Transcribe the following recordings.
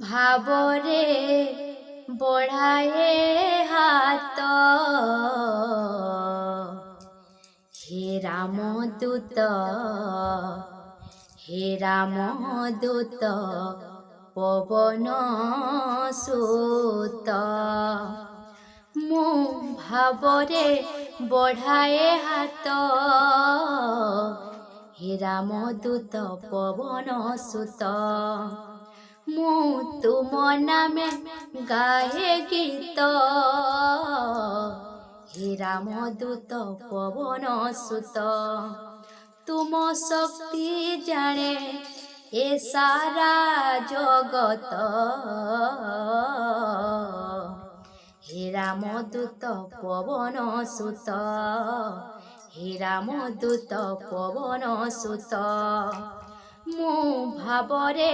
ଭାବରେ ବଢ଼ାଏ ହାତ, ହେ ରାମଦୂତ, ହେ ରାମଦୂତ ପବନ ସୁତ। ମୁଁ ଭାବରେ ବଢ଼ାଏ ହାତ, ହେ ରାମଦୂତ ପବନ ସୁତ। ମୁଁ ତୁମ ନାମେ ଗାଏ ଗୀତ, ହେ ରାମଦୂତ ପବନ ସୁତ। ତୁମ ଶକ୍ତି ଜାଣେ ଏ ସାରା ଜଗତ, ହେ ରାମଦୂତ ପବନ ସୁତ, ହେ ରାମଦୂତ ପବନ ସୁତ। ମୁଁ ଭାବରେ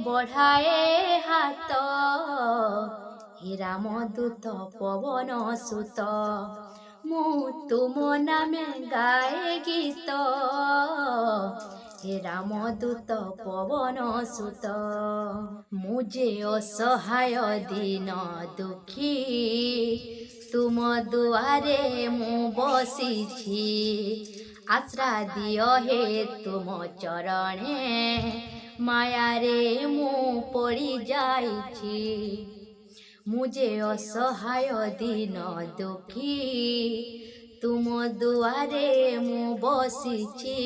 ବଢ଼ାଏ ହାତ, ହେ ରାମଦୂତ ପବନ ସୁତ। ମୁଁ ତୁମ ନାମେ ଗାଏ ଗୀତ, ହେ ରାମଦୂତ ପବନ ସୁତ। ମୁଁ ଯେ ଅସହାୟ ଦିନ ଦୁଃଖୀ, ତୁମ ଦୁଆରେ ମୁଁ ବସିଛି। ଆଶ୍ରା ଦିଅ ହେ ତୁମ ଚରଣେ, ମାୟାରେ ମୁଁ ପଡ଼ି ଯାଇଛି। ମୁଁ ଯେ ଅସହାୟ ଦିନ ଦୁଃଖୀ, ତୁମ ଦୁଆରେ ମୁଁ ବସିଛି।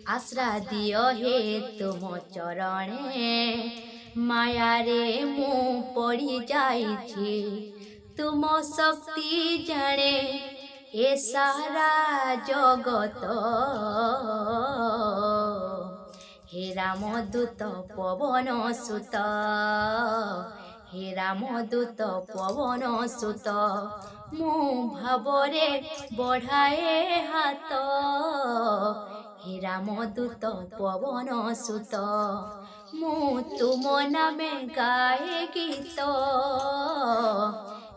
ଆଶ୍ରା ଦିଅ ହେ ତୁମ ଚରଣେ, ମାୟାରେ ମୁଁ ପଡ଼ି ଯାଇଛି। ତୁମ ଶକ୍ତି ଜାଣେ ଏ ସାରା ଜଗତ, ହେ ରାମଦୂତ ପବନ ସୁତ, ହେ ରାମଦୂତ ପବନ ସୁତ। ମୁଁ ଭାବରେ ବଢ଼ାଏ ହାତ, ହେ ରାମଦୂତ ପବନ ସୁତ। ମୁଁ ତୁମ ନାମେ ଗାଏ ଗୀତ,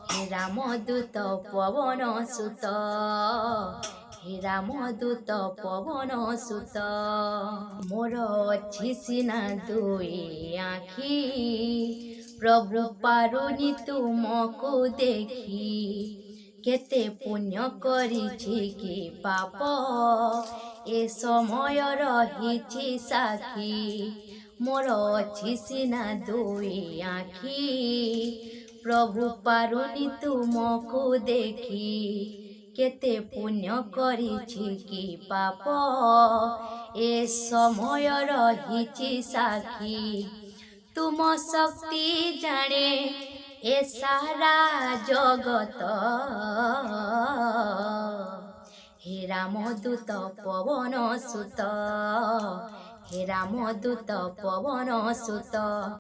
ହେ ରାମଦୂତ ପବନ ସୁତ, ହେ ରାମଦୂତ ପବନ ସୁତ। ମୋର ଅଛି ସିନା ଦୁଇ ଆଖି, ପ୍ରଭୁ ପାରୁନି ତୁମକୁ ଦେଖି। କେତେ ପୁଣ୍ୟ କରିଛି କି ପାପ, ଏ ସମୟ ରହିଛି ସାକ୍ଷୀ। ମୋର ଅଛି ସିନା ଦୁଇ ଆଖି, ପ୍ରଭୁ ପାରୁନି ତୁମକୁ ଦେଖି। କେତେ ପୁଣ୍ୟ କରିଛି କି ପାପ, ଏ ସମୟ ରହିଛି ସାକ୍ଷୀ। ତୁମ ଶକ୍ତି ଜାଣେ ଏ ସାରା ଜଗତ, ହେ ରାମଦୂତ ପବନ ସୁତ, ହେ ରାମଦୂତ ପବନ ସୁତ।